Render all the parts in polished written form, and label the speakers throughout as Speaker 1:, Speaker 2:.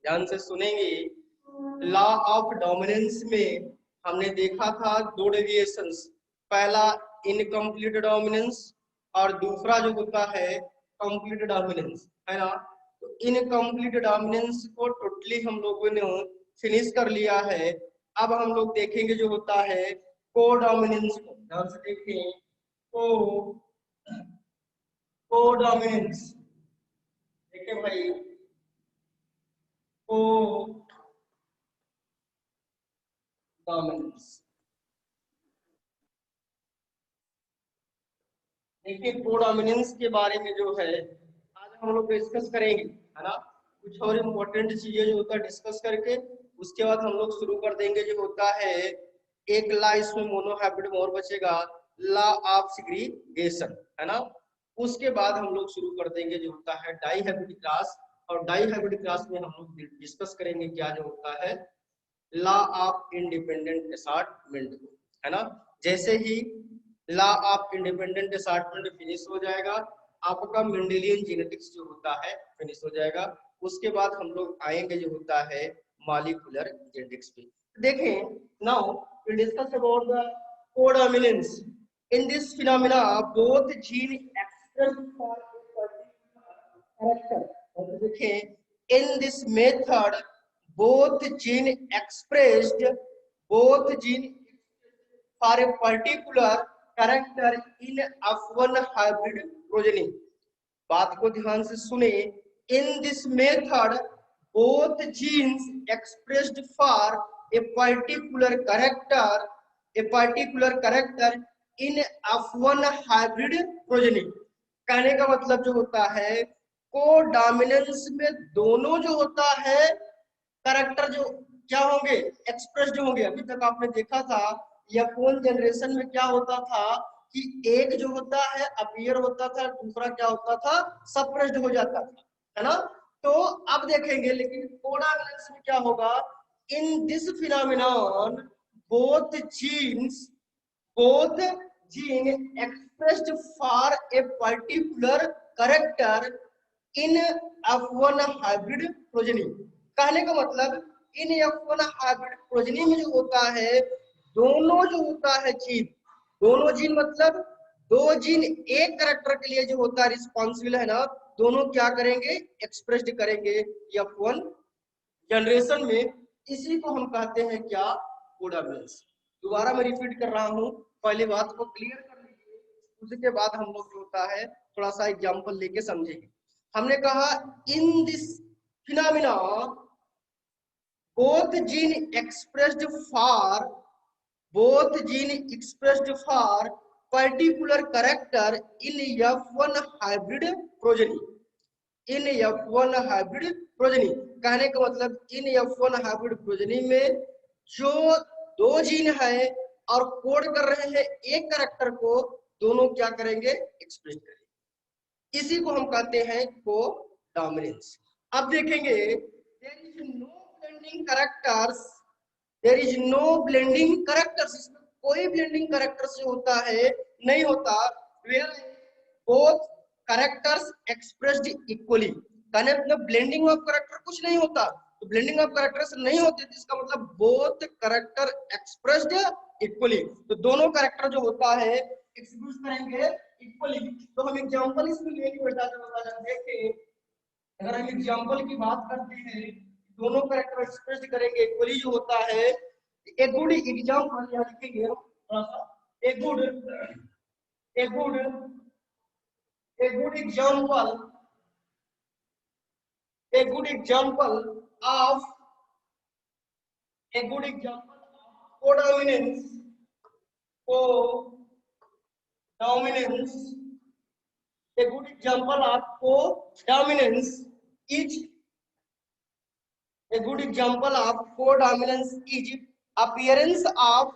Speaker 1: ध्यान से सुनेंगे। लॉ ऑफ डोमिनेंस में हमने देखा था दो डेविएशंस, पहला इनकम्प्लीट डोमिनेंस और दूसरा जो होता है कंप्लीट डोमिनेंस, है ना। तो इनकम्प्लीट डोमिनेंस को टोटली हम लोगों ने फिनिश कर लिया है। अब हम लोग देखेंगे जो होता है कोडोमिनेंस को। ध्यान से देखें, कोडोमिनेंस। देखिए भाई, कोडोमिनेंस, देखिए कोडोमिनेंस के बारे में जो है आज हम लोग डिस्कस करेंगे, है ना। कुछ और इम्पोर्टेंट चीजें जो होता है डिस्कस करके उसके बाद हम लोग शुरू कर देंगे जो होता है एक ला, इसमें मोनोहाइब्रिड और बचेगा, ला ऑफ सेग्रीगेशन, है ना। उसके बाद हम लोग शुरू कर देंगे जो होता है डाइहाइब्रिड क्लास, और डाइहाइब्रिड क्लास में हम लोग डिस्कस करेंगे क्या जो होता है लॉ ऑफ इंडिपेंडेंट असार्टमेंट को, है ना। जैसे ही law of independent assortment finish हो जाएगा, आपका मेंडेलियन जेनेटिक्स जो होता है फिनिश हो जाएगा। उसके बाद हम लोग आएंगे जो होता है मॉलिक्यूलर जेनेटिक्स पे। देखें, now we discuss about the codominance. In this phenomena both gene express for character, और देखें in this method both gene expressed for a particular character in F1 hybrid progeny। बात को ध्यान से सुने, इन this method both genes expressed for a particular character in F1 hybrid progeny। कहने का मतलब जो होता है कोडोमिनेंस में दोनों जो होता है कैरेक्टर जो क्या होंगे एक्सप्रेस जो होंगे। अभी तक आपने देखा था या फोन जनरेशन में क्या होता था कि एक जो होता है अपीयर होता था, दूसरा क्या होता था सप्रेस्ड हो जाता था, है ना। तो अब देखेंगे लेकिन कोडोमिनेंस में क्या होगा, in this phenomenon both gene expressed for a particular character in F1 hybrid progeny. कहने का मतलब इन F1 हाइब्रिड प्रोजेनी में जो होता है दोनों जो होता है जीन, दोनों जीन मतलब दो जीन एक कैरेक्टर के लिए जो होता है रिस्पॉन्सिबल, है ना, दोनों क्या करेंगे एक्सप्रेस्ड करेंगे F1 जनरेशन में। इसी को हम कहते हैं क्या कोडोमिनेंस। दोबारा मैं रिपीट कर रहा हूं, पहले बात को क्लियर कर लीजिए, उसके बाद हम लोग जो होता है थोड़ा सा एग्जांपल लेके समझेंगे। हमने कहा इन this phenomena both gene expressed for particular character in F1 hybrid progeny। In F1 hybrid progeny कहने का मतलब इन F1 हाइब्रिड प्रोजेनी में जो दो जीन है और कोड कर रहे हैं एक कैरेक्टर को, दोनों क्या करेंगे एक्सप्रेस करेंगे। इसी को हम कहते हैं कोडोमिनेंस। अब देखेंगे there is no blending characters, इसमें कोई ब्लेंडिंग कैरेक्टर्स जो होता है नहीं होता। Where both characters expressed equally, कहने मतलब ब्लेंडिंग ऑफ कैरेक्टर कुछ नहीं होता। तो ब्लेंडिंग ऑफ कैरेक्टर्स नहीं होते तो इसका मतलब बोथ कैरेक्टर एक्सप्रेस्ड इक्वली, तो दोनों कैरेक्टर जो होता है एक्सप्रेस करेंगे इक्वली। तो हम एग्जांपल इसमें लेके बेटा जो देखें, अगर हम एग्जांपल की बात करते हैं दोनों कैरेक्टर एक्सप्रेस करेंगे इक्वली जो होता है। एक गुड एग्जांपल यहाँ लिखेंगे थोड़ा सा, एक good example of codominance a good example of codominance is appearance of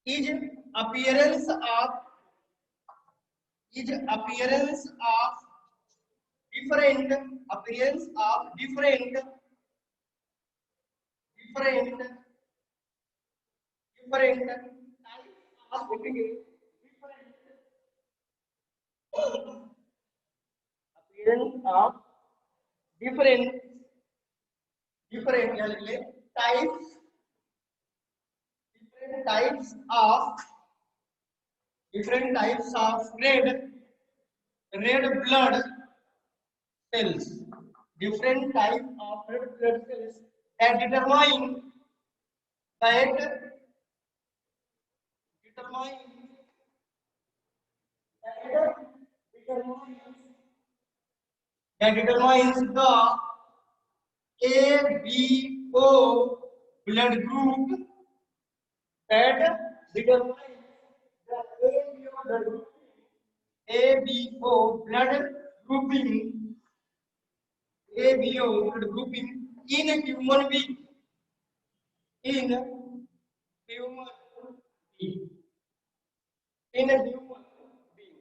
Speaker 1: different types of appearance of different different क्या लिख ले types, different types of red blood cells, different type of red blood cells that that determine determines the ABO blood group, that determines the ABO blood grouping, ABO blood grouping in a human being, in human being, in a human being,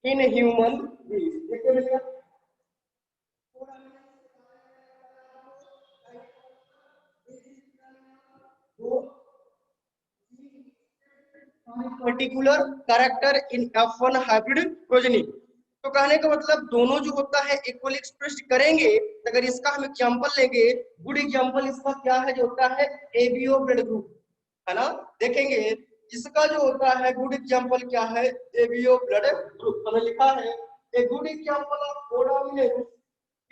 Speaker 1: in a human being. Particular character in F1 hybrid progeny. तो कहने का मतलब दोनों जो होता है equally express करेंगे। अगर इसका हम एग्जांपल लेंगे, गुड एग्जांपल इसका क्या है जो होता है एबीओ ब्लड ग्रुप, है ना। देखेंगे इसका जो होता है गुड एग्जांपल क्या है एबीओ ब्लड ग्रुप। हमें लिखा है a good example of codominance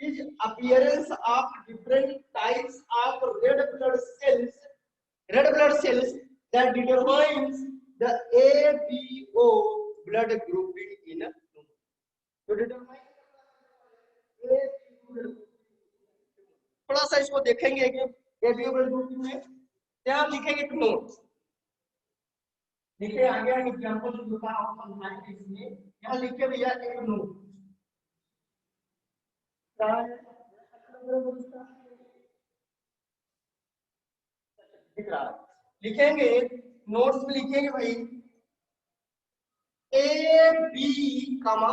Speaker 1: is appearance of different types of red blood cells that determines the ABO blood grouping in a human. तो determine थोड़ा सा इसको देखेंगे कि ABO blood grouping में क्या लिखेंगे टू नोट, लिखे आगे एग्जांपल जो होता है हम समझाएंगे इसमें। यहाँ लिखे भैया एक नोट दिख रहा है, लिखेंगे नोट्स में लिखेंगे भाई A B comma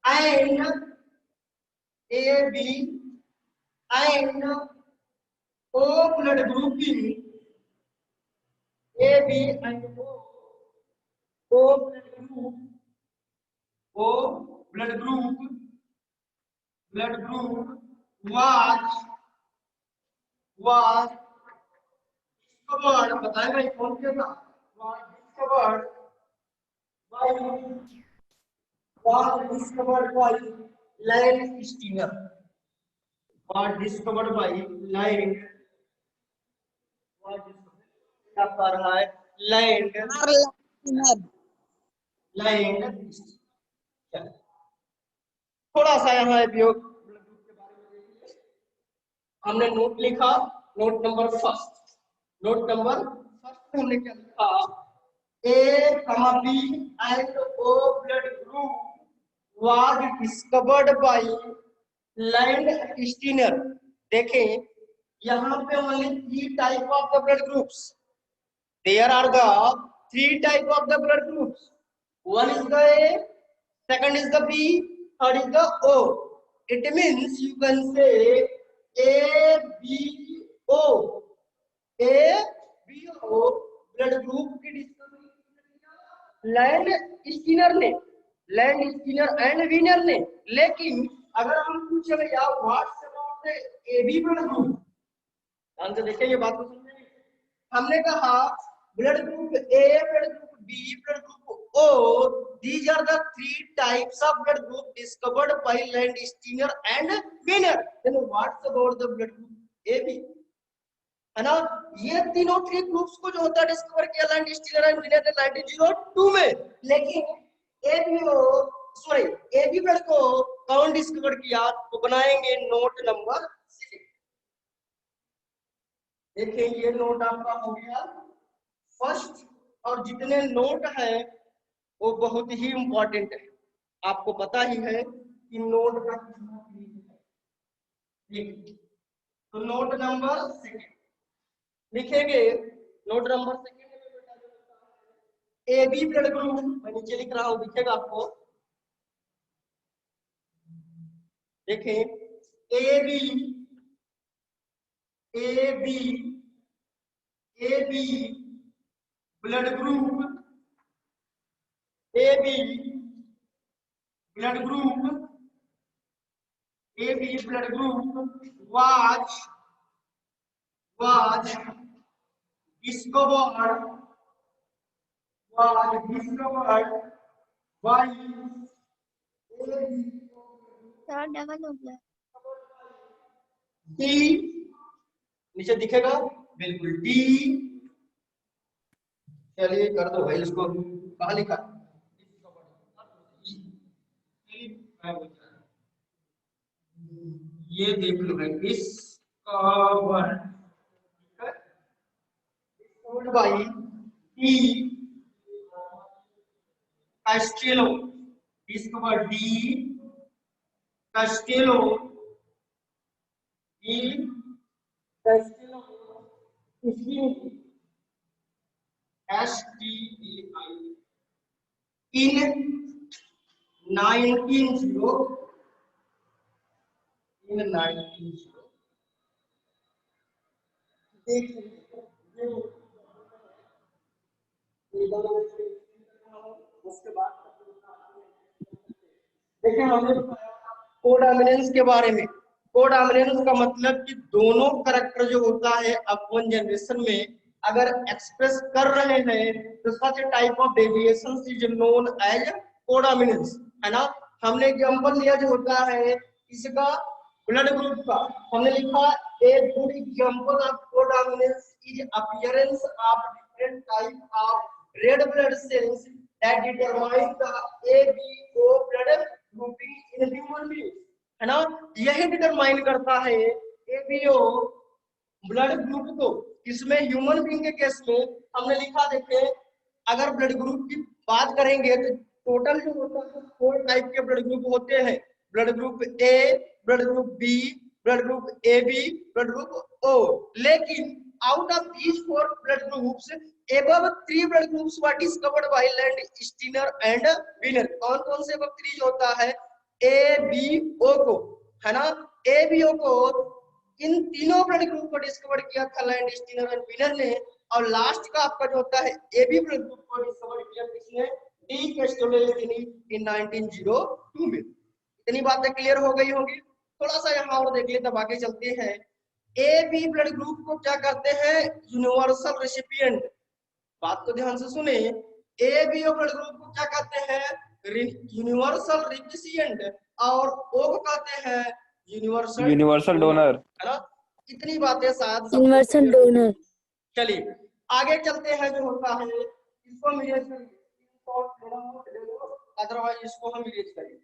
Speaker 1: and A B and O blood grouping, A B and O blood group was discovered, बताए भाई कौन किया था, was discovered by Landsteiner, क्या कर रहा है लैंड। थोड़ा सा यहाँ उपयोग हमने नोट लिखा, नोट नंबर फर्स्ट में हमने क्या लिखा A, B and O blood group was discovered by Landsteiner। देखें यहाँ पे only 3 type of the blood groups, there are the 3 type of the blood groups, one is the A, second is the B, third is the O। It means you can say ABO blood group की discovery Landsteiner and Wiener ने। लेकिन अगर हम पूछे भैया what's about AB blood group, ध्यान से देखिए ये बात को समझेंगे। हमने कहा blood group A, blood group B, blood group O, these are the 3 types of blood group discovered by Landsteiner and Wiener। then what's about the blood group AB, है ना। ये तीनों 3 ग्रुप्स को जो होता है डिस्कवर किया लैंडस्टीनर एंड विनर ने 1902 में। लेकिन एबी ब्लड को कौन डिस्कवर किया, तो बनाएंगे नोट नंबर 6। देखिए ये नोट आपका हो गया फर्स्ट, और जितने नोट है वो बहुत ही इंपॉर्टेंट है। आपको पता ही है कि नोट का कितना है। तो नोट नंबर 2 लिखेंगे, note number 2 AB blood group, मैं नीचे लिख रहा हूं दिखेगा आपको। देखें AB blood group, AB blood group AB blood group was discovered by
Speaker 2: double हो गया।
Speaker 1: डी, नीचे दिखेगा बिल्कुल डी। चलिए कर दो भाई इसको, कहाँ लिखा? ये देख लो भाई, discovered by D Castelo, discovered D Castelo, D Castelo STEI in 1900 उसके बाद देखिए हमने कोडोमिनेंस के बारे में। कोडोमिनेंस का मतलब कि दोनों कैरेक्टर जो होता है अपन जनरेशन में अगर एक्सप्रेस कर रहे हैं तो such type of deviation is known as codominance, है ना। हमने एग्जांपल लिया जो होता है इसका ब्लड ग्रुप का, हमने लिखा a good example of codominance is appearance of different type of red blood cells that determine the ABO blood grouping in human being, है ना। यही डिटरमाइन करता है ABO ब्लड ग्रुप को। इसमें ह्यूमन बीइंग के केस में हमने लिखा, देखे अगर ब्लड ग्रुप की बात करेंगे तो टोटल जो होता है 4 टाइप के ब्लड ग्रुप होते हैं। Blood group A, blood group B, blood group AB, blood group O। लेकिन out of these 4 blood groups above 3 blood groups were discovered by Landsteiner and Wiener। कौन कौन से above 3 होता है? ABO को, है ना। ABO को इन तीनों ब्लड ग्रुप को डिस्कवर किया था लैंडस्टीनर एंड विनर ने, और लास्ट का आपका जो होता है AB ब्लड ग्रुप को डिस्कवर किया किसने? डी कैस्टेलोनी इन 1902 में। इतनी बातें क्लियर हो गई होंगी। थोड़ा सा यहाँ और देख ले तब आगे चलते हैं। AB ब्लड ग्रुप को क्या कहते हैं? Universal recipient. बात को ध्यान से सुने, ABO ब्लड ग्रुप को क्या कहते हैं? यूनिवर्सल रिसिपिएंट, और O को कहते हैं यूनिवर्सल
Speaker 3: डोनर,
Speaker 1: है ना। इतनी बातें शायद
Speaker 2: यूनिवर्सल डोनर।
Speaker 1: चलिए आगे चलते हैं। जो होता है इसको हम इरेज करेंगे, अदरवाइज इसको हम इरेज करेंगे।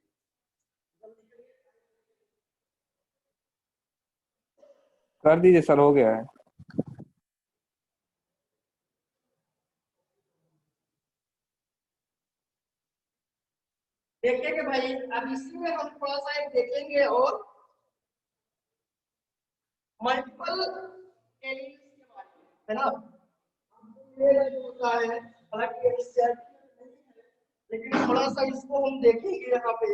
Speaker 3: कर दीजिए सर, हो गया है।
Speaker 1: देखिए कि भाई अब इसी में हम थोड़ा सा एक देखेंगे और मल्टीपल एलिमेंट्स के बारे में, है ना। ये जो होता है हालांकि लेकिन थोड़ा सा इसको हम देखेंगे यहाँ पे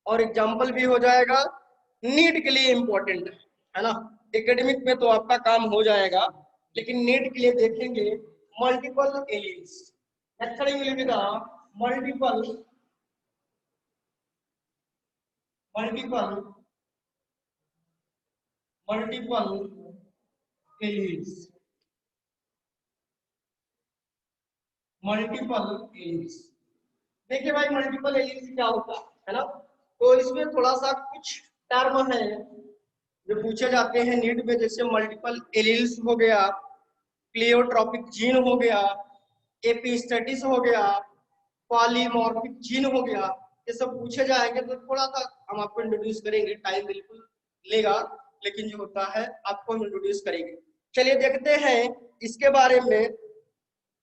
Speaker 1: और एग्जांपल भी हो जाएगा। नीट के लिए इम्पोर्टेंट है ना। एकेडमिक में तो आपका काम हो जाएगा, लेकिन नीट के लिए देखेंगे मल्टीपल एलिमेंट्स। मेथड में लिखेगा मल्टीपल एलिमेंट्स, देखिए भाई मल्टीपल एलिमेंट्स क्या होता है ना। तो इसमें थोड़ा सा कुछ टर्म है जो पूछे जाते हैं नीट में, जैसे मल्टीपल एलील्स हो गया, प्लेयोट्रॉपिक जीन हो गया, एपिस्टेटिस हो गया, पॉलीमॉर्फिक जीन हो गया। ये सब पूछे जाएंगे तो थोड़ा सा हम आपको इंट्रोड्यूस करेंगे, टाइम बिल्कुल लेगा लेकिन जो होता है आपको हम इंट्रोड्यूस करेंगे। चलिए देखते हैं इसके बारे में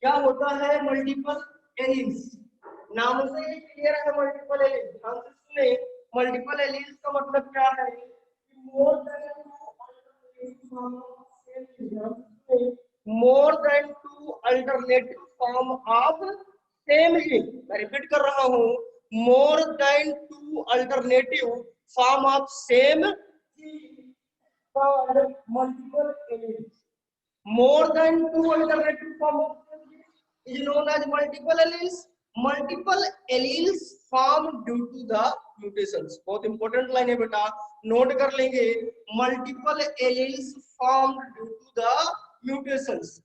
Speaker 1: क्या होता है मल्टीपल एलील्स। नाम से ही क्लियर है मल्टीपल एलील्स, ध्यान से सुने। मल्टीपल एलील्स का मतलब क्या है? More than two alternative form of same gene. मैं रिपीट कर रहा हूँ, more than two alternative form of same gene called multiple alleles. More than two alternative form of is known as multiple alleles. Multiple alleles form due to the mutations. बहुत important line है बेटा, note कर लेंगे। Multiple alleles form due to the mutations.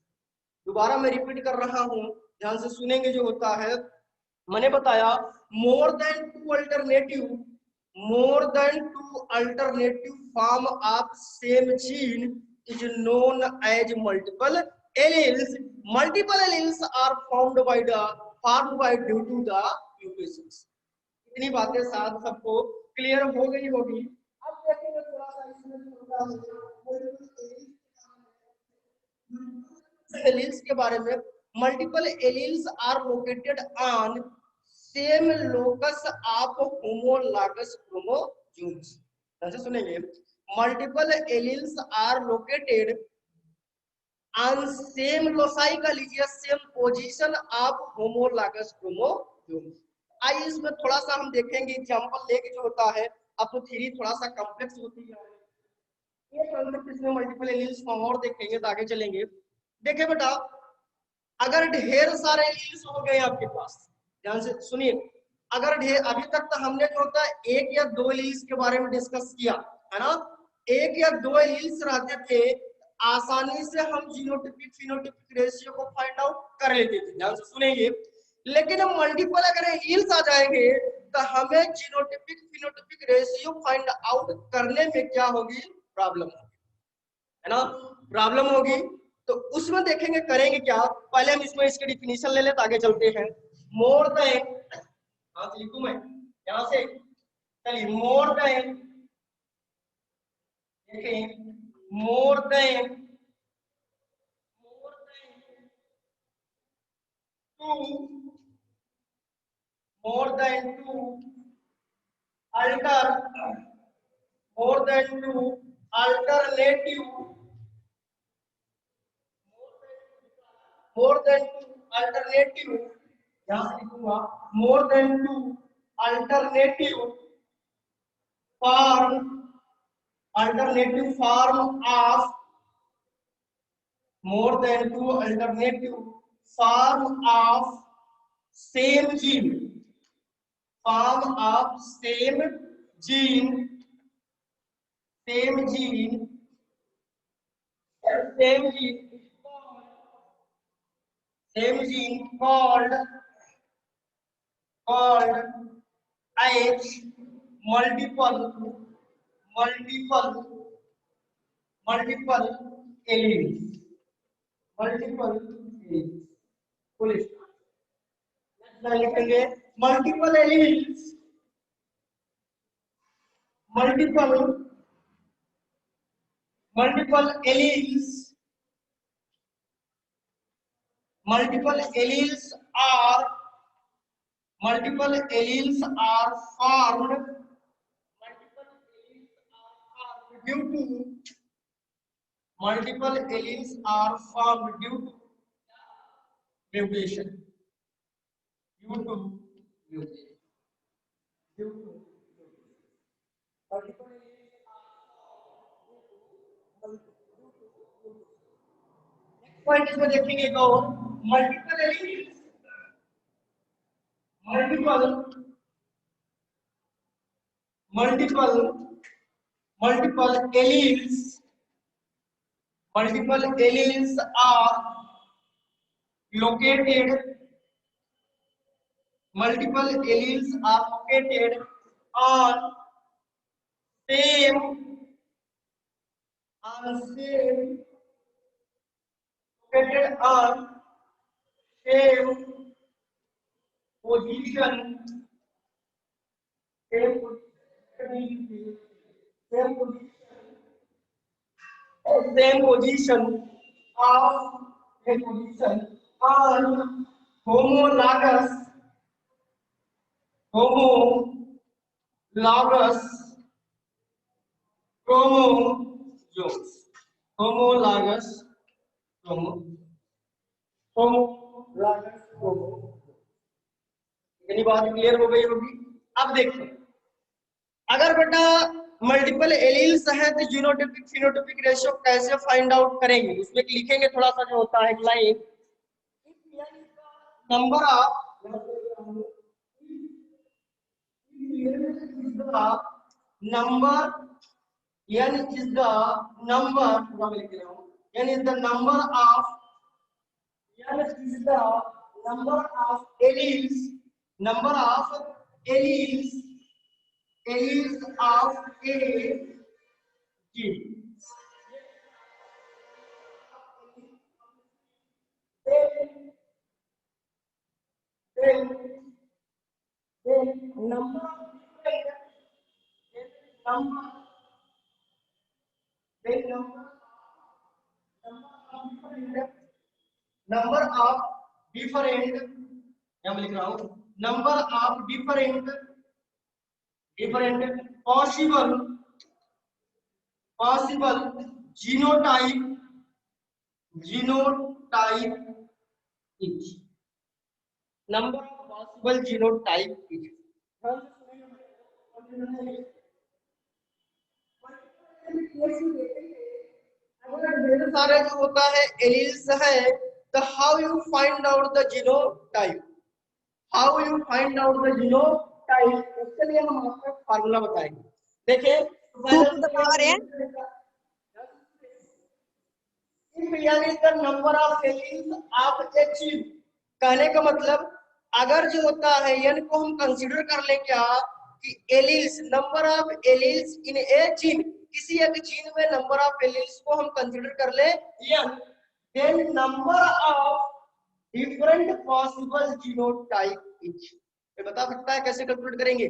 Speaker 1: दोबारा मैं repeat कर रहा हूं, ध्यान से सुनेंगे जो होता है। मैंने बताया more than two alternative form of same gene is known as multiple alleles. Multiple alleles are formed by due to the mutations। इतनी बातें साथ सबको क्लियर हो गई होगी। अब देखेंगे थोड़ा सा इसमें एलील्स के बारे में। Multiple alleles are located on same locus of homologous chromosomes. ऐसे सुनेंगे, multiple alleles are located on same loci का लीजिए same position of homologous chromosomes. आइए इसमें थोड़ा सा हम देखेंगे एग्जांपल लेके जो होता है। अब तो थ्योरी थोड़ा सा कॉम्प्लेक्स होती है, ये कॉन्सेप्ट इसमें मल्टीपल एलील्स फॉर्म और देखेंगे तो आगे चलेंगे। देखिए बेटा, अगर ढेर सारे एलील्स हो गए आपके पास, ध्यान से सुनिए, अगर ढेर, अभी तक तो हमने जो होता है एक या दो एलील्स के बारे में डिस्कस किया है ना, एक या दो एलील्स रहते थे, आसानी से हम जीनोटाइपिक फिनोटाइपिक रेशियो को फाइंड आउट कर लेते थे। ध्यान से सुनेंगे, लेकिन हम मल्टीपल अगर एलील्स आ जाएंगे तो हमें genotypic phenotypic ratio find out करने में क्या होगी, प्रॉब्लम होगी, है ना, प्रॉब्लम होगी। तो उसमें देखेंगे करेंगे क्या, पहले हम इसमें इसकी डिफिनीशन ले लेते आगे चलते हैं। मोर देन, लिखूं मैं यहां से, चलिए, मोर देन, देखें, more than two alter more than two alternative यहाँ से लिखूंगा more than two alternative form of more than two alternative form of same gene called as multiple alleles। लिखेंगे multiple alleles, multiple alleles are formed due to mutation। Point इसमें देखेंगे तो multiple alleles are located on same position on homologous chromosomes। इतनी बात clear हो गई होगी। अब देखो, अगर बेटा मल्टीपल एलील्स है तो जीनोटाइपिक फिनोटाइपिक रेशियो कैसे फाइंड आउट करेंगे, उसमें लिखेंगे थोड़ा सा जो होता है एक line, number of number n is the number n is the number of alleles of a gene. Then number of different मैं लिख रहा हूँ number of different possible genotype each. Number of possible genotype each. ढेर सारे जो होता है alleles है, तो how you find out the genotype, उसके लिए हम आपको फार्मूला बताएंगे। देखिए number of alleles of A gene, कहने का मतलब अगर जो होता है n को हम कंसीडर कर ले क्या कि alleles number of alleles in A gene, किसी एक जीन में नंबर ऑफ एलील्स को हम कंसीडर कर ले n, then number of different possible genotype each. ये बता सकता है कैसे कैलकुलेट करेंगे?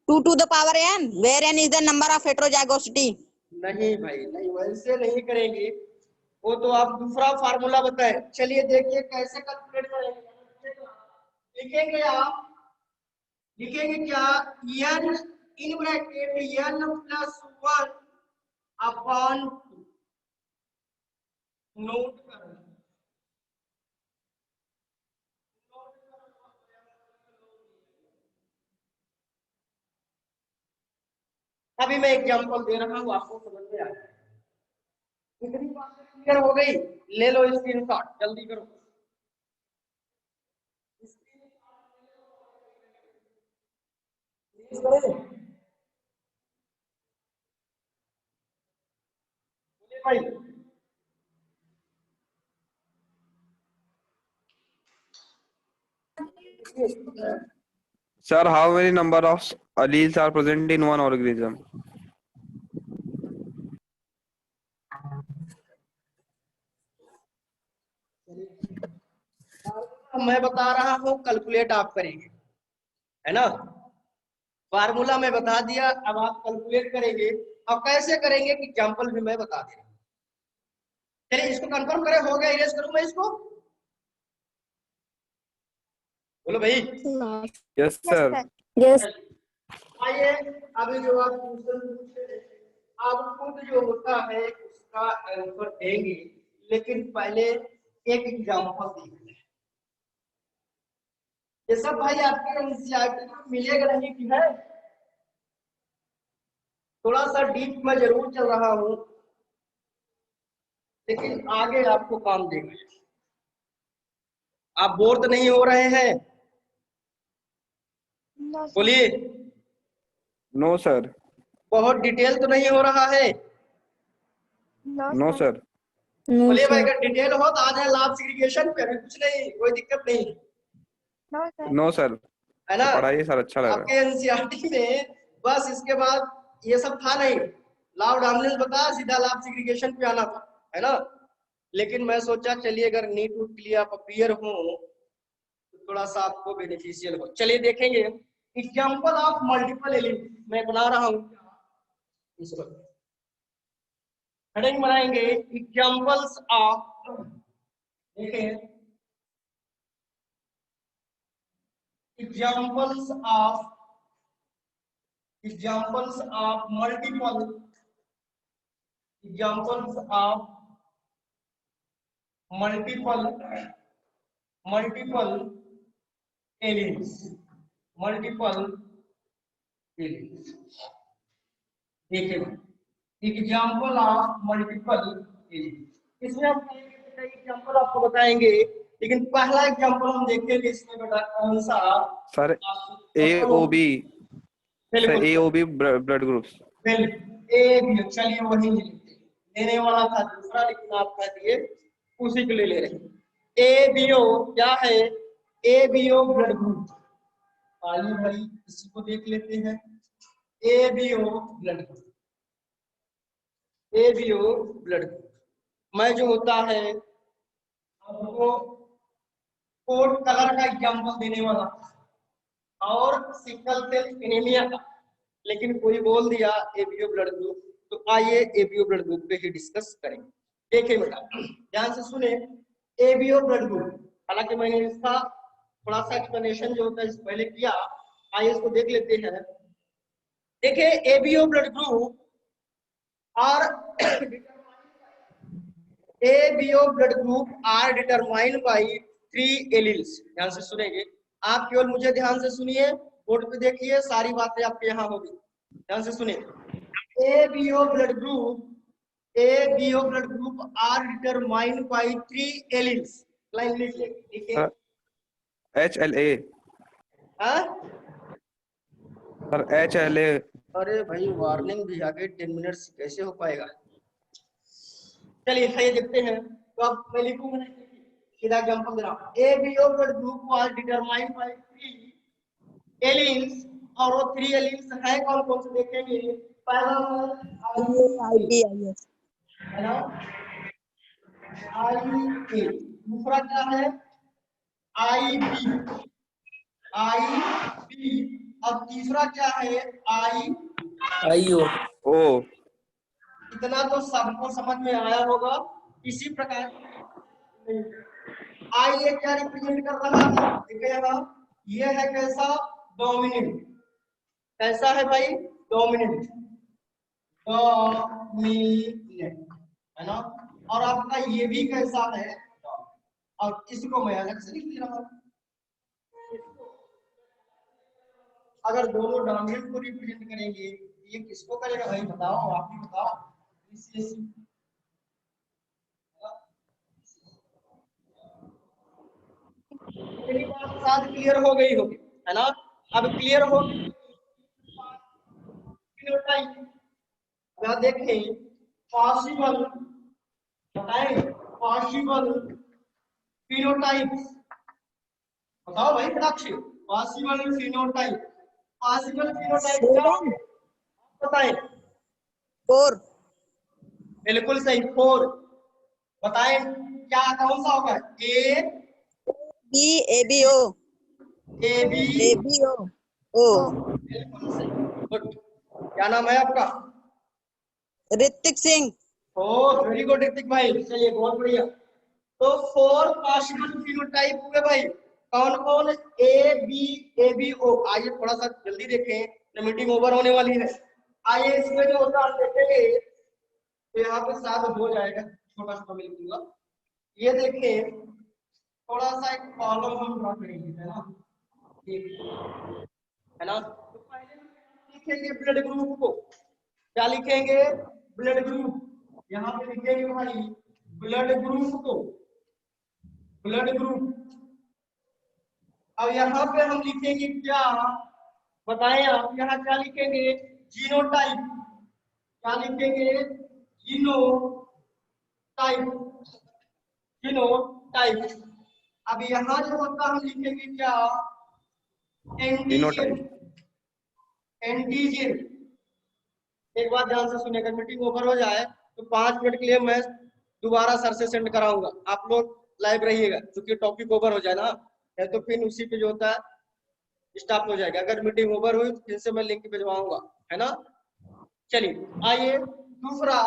Speaker 4: 2 to the power n, where n is the number of heterozygosity.
Speaker 1: नहीं भाई नहीं, वैसे नहीं करेंगे, वो तो आप दूसरा फार्मूला बताएं। चलिए देखिए कैसे कैलकुलेट करेंगे। लिखेंगे क्या n in bracket n plus 1 upon note करना। अभी मैं एग्जांपल दे रहा हूँ, आपको समझ में आ जाए। इतनी बातें क्लियर हो गई, ले लो स्क्रीनशॉट, जल्दी करो। भाई
Speaker 3: Sir, how many number of alleles are present in one organism?
Speaker 1: मैं बता रहा हूँ, कैलकुलेट आप करेंगे, है ना। फार्मूला मैं बता दिया, अब आप कैलकुलेट करेंगे। अब कैसे करेंगे कि एग्जांपल भी मैं बता दे रहा हूँ। चलिए इसको कंफर्म करें, हो गया? इरेज करूं मैं इसको? बोलो भाई।
Speaker 3: Yes sir.
Speaker 2: Yes.
Speaker 1: आइए अभी जो आप क्वेश्चन पूछे, आप खुद जो होता है उसका आंसर देंगे, लेकिन पहले एक एग्जांपल देखिए। ये सब भाई आपके एनसीईआरटी में मिलेगा नहीं कि है, थोड़ा सा डीप में जरूर चल रहा हूं, लेकिन आगे आपको काम देगा। आप बोर तो नहीं हो रहे हैं? बोलिए।
Speaker 3: No sir.
Speaker 1: बहुत डिटेल तो नहीं हो रहा है?
Speaker 3: No sir.
Speaker 1: बोलिए भाई, अगर डिटेल हो तो आ जाए लैब सेग्रीगेशन पे, अभी कुछ नहीं, कोई दिक्कत नहीं,
Speaker 3: No sir.
Speaker 1: है ना।
Speaker 3: पढ़ाइए सर, अच्छा लग रहा
Speaker 1: आपके एनसीईआरटी में बस इसके बाद ये सब था नहीं, लैब डोमिनेंस बता सीधा लैब सेग्रीगेशन पे आना था, है ना। लेकिन मैं सोचा चलिए अगर नीट उट के लिए आप अपियर हो तो थोड़ा सा आपको बेनिफिशियल हो। चलिए देखेंगे एग्जांपल ऑफ मल्टीपल एलिमेंट, मैं बना रहा हूँ इस वक्त, हेडिंग बनाएंगे एग्जांपल्स ऑफ, देखें एग्जांपल्स ऑफ मल्टीपल एलिमेंट्स। देखिए एग्जांपल ऑफ मल्टीपल एलिमेंट्स, इसमें हम कई एग्जांपल आपको बताएंगे, लेकिन पहला एग्जांपल हम देखेंगे इसमें बेटा कौन सा
Speaker 3: सर? AOB
Speaker 1: बिल्कुल
Speaker 3: ए ओ बी ब्लड ग्रुप्स।
Speaker 1: बिल्कुल ए बी, चलिए वही ले लेते हैं। लेने वाला था दूसरा, लेकिन आप कह दिए उसी को ले ले रहे हैं। ए बी ओ क्या है? A B O blood group. आइए भाई इसी को देख लेते हैं। A B O blood group, A B O blood group मैं जो होता है आपको कोड कलर का एग्जाम्पल देने वाला और सिकल सेल एनीमिया का, लेकिन कोई बोल दिया एबीओ ब्लड ग्रुप, तो आइए एबीओ ब्लड ग्रुप पे ही डिस्कस करेंगे। देखिए बेटा ध्यान से सुने, एबीओ ब्लड ग्रुप, हालांकि मैंने इसका थोड़ा सा एक्सप्लेनेशन जो होता है इससे पहले किया, आइए इसको देख लेते हैं। देखिए ABO blood group are ABO blood group are determined by 3 alleles। ध्यान से सुनेंगे, आप केवल मुझे ध्यान से सुनिए, बोर्ड पे देखिए, सारी बातें आपके यहाँ होगी। ध्यान से सुनिए, ABO blood group are determined by 3 alleles। Line लिखिए।
Speaker 3: HLA
Speaker 1: हाँ?
Speaker 3: Sir, HLA।
Speaker 1: अरे भाई वार्निंग भी आ गई, 10 मिनट्स कैसे हो पाएगा? चलिए ये देखते हैं। तो अब मैं लिखूंगा सीधा एग्जांपल दे रहा हूं। ABO blood group was determined by 3 alleles, और वो 3 एलील्स है कौन कौन से देखेंगे। पहला है ना IA, दूसरा क्या है IB, अब तीसरा क्या है IO। इतना तो सबको समझ में आया होगा। इसी प्रकार आई ये क्या रिप्रेजेंट कर रहा है, देखिएगा ये है कैसा, डोमिनेंट। कैसा है भाई, डोमिनेंट, है ना। और आपका ये भी कैसा है, और इसको मैं अलग से लिख दे रहा हूं। अगर दोनों डोमिनेंट को रिप्रेजेंट करेंगे, ये किसको करेगा भाई, बताओ, आप ही बताओ। मेरी बात शायद क्लियर हो गई होगी, है ना। अब क्लियर हो गया, देखें पॉसिबल, बताएं पॉसिबल फिनोटाइप्स, बताओ भाई साक्षी, पॉसिबल फिनोटाइप, पॉसिबल फिनोटाइप क्या है बताएं।
Speaker 4: 4।
Speaker 1: बिल्कुल सही, 4। बताएं क्या कौन सा होगा,
Speaker 4: ABO ओ।
Speaker 1: बिल्कुल सही, गुड। क्या नाम है आपका?
Speaker 4: Hrithik Singh.
Speaker 1: Oh very good Hrithik भाई, चलिए बहुत बढ़िया। तो 4 पॉसिबल फिनोटाइप हुए भाई, कौन कौन, ABO। आइए थोड़ा सा जल्दी देखें, तो मीटिंग ओवर होने वाली है। आइए इसमें जो होता है देखेंगे, तो यहाँ पे साथ हो जाएगा, छोटा छोटा मैं लिखूंगा। ये देखें थोड़ा सा एक कॉलम हम ड्रॉ करेंगे, है ना, है ना। तो पहले लिखेंगे ब्लड ग्रुप को, क्या लिखेंगे, ब्लड ग्रुप। यहाँ पे लिखेंगे भाई ब्लड ग्रुप को, ब्लड ग्रुप। अब यहाँ पे हम लिखेंगे क्या, बताएं आप, यहाँ क्या लिखेंगे, जीनोटाइप। क्या लिखेंगे, जीनोटाइप, जीनोटाइप। अब यहाँ जो होता हम लिखेंगे क्या, एंटीजन, एंटीजन। एक बात ध्यान से सुनिएगा, मीटिंग ओवर हो जाए तो 5 मिनट के लिए मैं दोबारा सर से सेंड कराऊंगा, आप लोग लाइव रहिएगा, क्योंकि टॉपिक ओवर हो जाए ना, है तो फिर उसी पे जो होता है स्टॉप हो जाएगा। अगर मीटिंग ओवर हुई तो फिर से मैं लिंक भिजवाऊंगा, है ना। चलिए आइए दूसरा,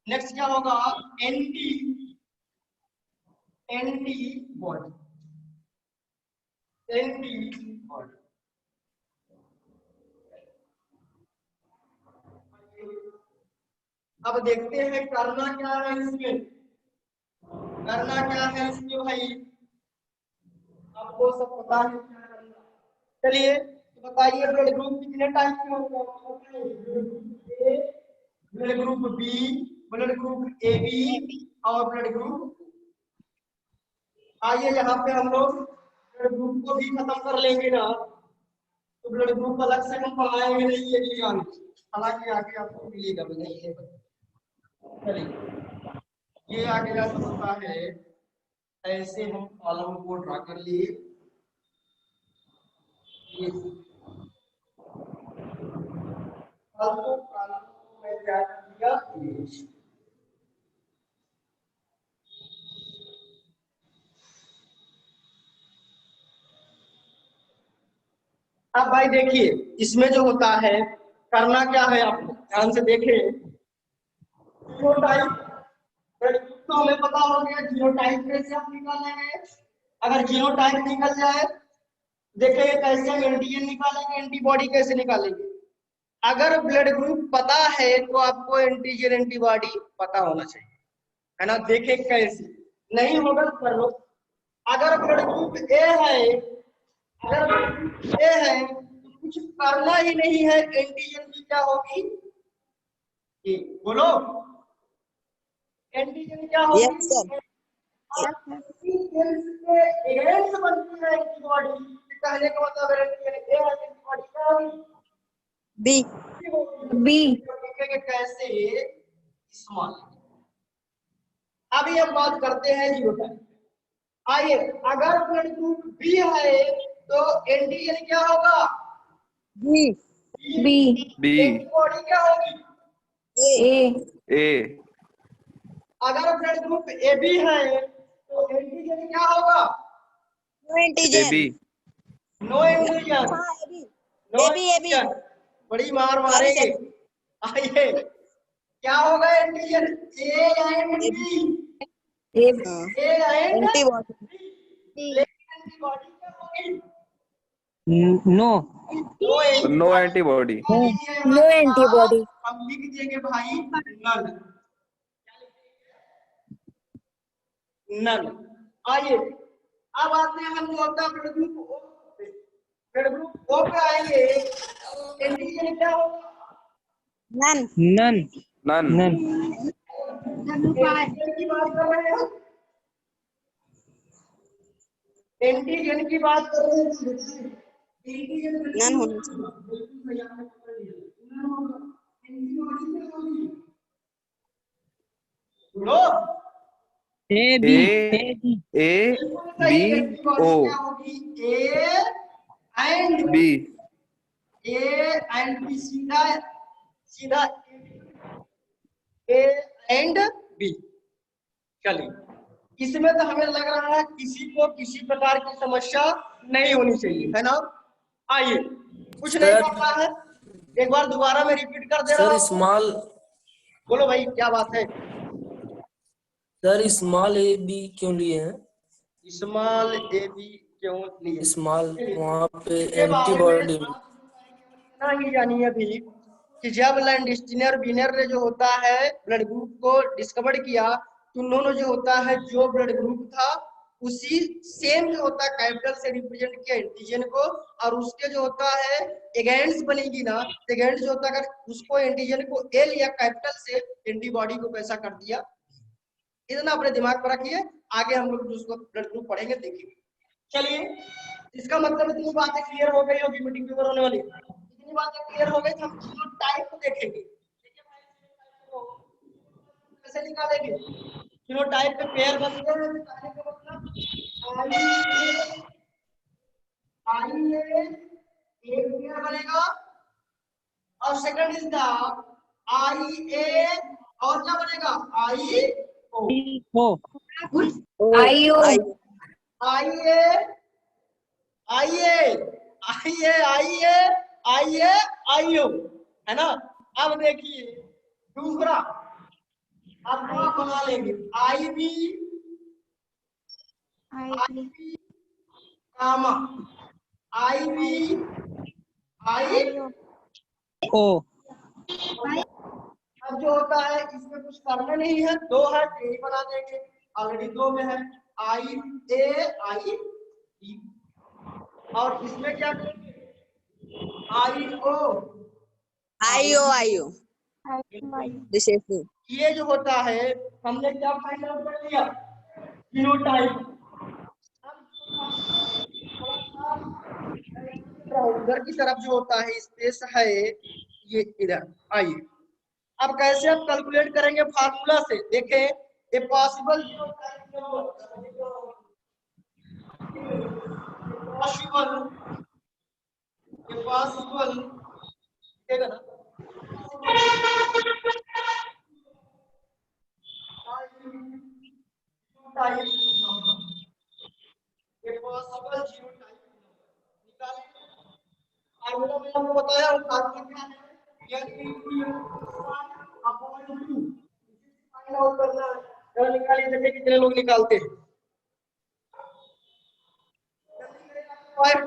Speaker 1: नेक्स्ट क्या होगा, एंटीबॉडी, एंटीबॉडी। अब देखते हैं करना क्या है इसमें, करना क्या है इसमें भाई, आपको सब पता है क्या करना। चलिए तो बताइए ब्लड ग्रुप कितने टाइप के होते हैं, blood group B, blood group AB और ब्लड ग्रुप। आइए यहाँ पे हम लोग ब्लड ग्रुप को भी खत्म कर लेंगे ना, तो ब्लड ग्रुप अलग से हम पढ़ाएंगे नहीं, ये भी जान, हालांकि आगे आपको मिलेगा भी नहीं है। चलिए ये आगे का समझता है, ऐसे हम कॉलम को ड्रा कर लिए। ये कॉलम को मैं क्या कर दिया, ये अब भाई देखिए इसमें जो होता है करना क्या है, आप ध्यान से देखें। जीनोटाइप तो हमें पता हो गया, जीनोटाइप कैसे आप निकालेंगे। अगर जीनोटाइप निकल जाए, देखिए कैसे हम एंटीजन निकालेंगे, एंटीबॉडी कैसे निकालेंगे। अगर ब्लड ग्रुप पता है तो आपको एंटीजन एंटीबॉडी पता होना चाहिए, है ना। देखे कैसे, नहीं होगा तो कर लो। अगर ब्लड ग्रुप ए है, अगर ब्लड ग्रुप ए है तो कुछ करना ही नहीं है, एंटीजन की क्या होगी, बोलो एंटीजन क्या होगी।
Speaker 4: Yes, sir.
Speaker 1: एंटीजन बनती है एंटीबॉडी, कहने का मतलब एंटीजन ए है, एंटीबॉडी क्या होगी,
Speaker 4: B.
Speaker 2: B.
Speaker 1: कैसे स्मॉल। अभी हम बात करते हैं जीनोटाइप। आइए, अगर ब्लड ग्रुप बी है तो एंटीजन क्या होगा,
Speaker 4: B.
Speaker 2: B.
Speaker 3: B.
Speaker 1: एंटीबॉडी क्या होगी,
Speaker 2: A.
Speaker 3: A.
Speaker 1: अगर ब्लड ग्रुप ए बी है तो एंटीजन क्या होगा,
Speaker 4: No antigen.
Speaker 3: AB.
Speaker 1: No antigen,
Speaker 4: हाँ, AB.
Speaker 1: No
Speaker 4: AB.
Speaker 1: एंटीजन, बड़ी मार
Speaker 4: Sorry,
Speaker 1: मारेंगे।
Speaker 4: sir.
Speaker 1: आइए क्या होगा antigen, A and B,
Speaker 2: A.
Speaker 1: A and
Speaker 4: Antibody.
Speaker 1: लेकिन एंटीबॉडी क्या होगी,
Speaker 5: no
Speaker 3: No antibody.
Speaker 2: No antibody.
Speaker 1: हम लिख देंगे भाई नल, नल। आइए अब आते हैं हम लोग ब्लड ग्रुप ओ पे। ब्लड ग्रुप ओ पे आएंगे, एंटीजन क्या होगा,
Speaker 4: None.
Speaker 5: None
Speaker 3: None.
Speaker 5: None
Speaker 1: antigen की बात कर रहे हैं, एंटीजन की बात कर रहे हैं। एंटीजन
Speaker 4: None होना चाहिए.
Speaker 1: बिल्कुल सही आपने पकड़ लिया, नन होगा। एंटीबॉडी क्या होगी, बोलो
Speaker 5: A B
Speaker 3: A. B. O.
Speaker 1: क्या होगी, A and
Speaker 3: B.
Speaker 1: A and B, सीधा सीधा ए एंड बी। चलिए इसमें तो हमें लग रहा है किसी को किसी प्रकार की समस्या नहीं होनी चाहिए, है ना। आइए कुछ नहीं करना है, एक बार दोबारा मैं रिपीट कर दे रहा
Speaker 6: सर
Speaker 1: हूँ।
Speaker 6: स्मॉल
Speaker 1: बोलो भाई क्या बात है,
Speaker 6: सर स्मॉल ए बी क्यों लिए हैं?
Speaker 1: स्मॉल ए बी क्यों लिए,
Speaker 6: स्मॉल वहाँ पे
Speaker 1: इसके बारे में
Speaker 6: एंटीबॉडी
Speaker 1: इतना ही जानिए अभी कि जब लैंडस्टीनर बिनर ने जो होता है ब्लड ग्रुप को डिस्कवर किया, तो उन्होंने जो होता है जो ब्लड ग्रुप था उसी सेम जो होता है कैपिटल से रिप्रेजेंट किया एंटीजन को, और उसके जो होता है एगेंस्ट बनेगी ना, एगेंस्ट जो होता है अगर उसको एंटीजन को ए लिया कैपिटल से, एंटीबॉडी को कैसा कर दिया। इतना अपने दिमाग पर रखिए, आगे हम लोग उसको ब्लड ग्रुप पढ़ेंगे देखिए। चलिए इसका मतलब इतनी बातें क्लियर हो गई होगी, मीटिंग पेपर होने वाली, इतनी बातें क्लियर हो गई तो हम जीनोटाइप को देखेंगे। देखिए भाई कैसे निकालेंगे, जीनोटाइप पे पेयर बनते हैं, कहने का मतलब आई ए एक पेयर बनेगा, और सेकंड इज द आई ए, और क्या बनेगा आई ओ,
Speaker 5: ओ
Speaker 2: I-O.
Speaker 1: आइए आइए आइए आइए आइए आइयो, है ना। अब देखिए दूसरा अब आप बना लेंगे आई B comma I B I.
Speaker 5: ओ
Speaker 1: अब जो होता है इसमें कुछ करना नहीं है, दो है यही बना देंगे, ऑलरेडी दो में है आई ए आई बी, और इसमें क्या करेंगे आई ओ
Speaker 4: IO. This is it.
Speaker 1: ये जो होता है हमने क्या फाइंड आउट कर लिया, जीनोटाइप। उधर की तरफ जो होता है स्पेस है ये इधर। आइए अब कैसे आप कैलकुलेट करेंगे फार्मूला से, देखें ए पॉसिबल ठीक है ना, फार्मूला में आपको बताया फार्मूला क्या है, फाइंड आउट करना है। चलो निकालिए, देखिए कितने लोग निकालते हैं।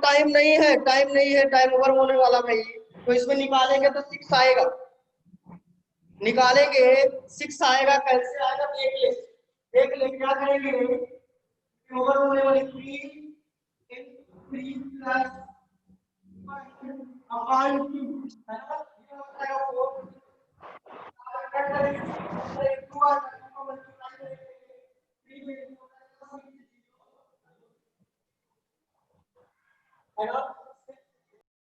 Speaker 1: टाइम नहीं है, टाइम नहीं है, टाइम ओवर होने वाला भाई। तो इसमें निकालेंगे तो 6 आएगा, निकालेंगे 6 आएगा। कैसे आएगा देख ले क्या करेंगे, ओवर होने वाली 3 प्लस अपॉन 2 है ना, ये हो जाएगा 4। है ना,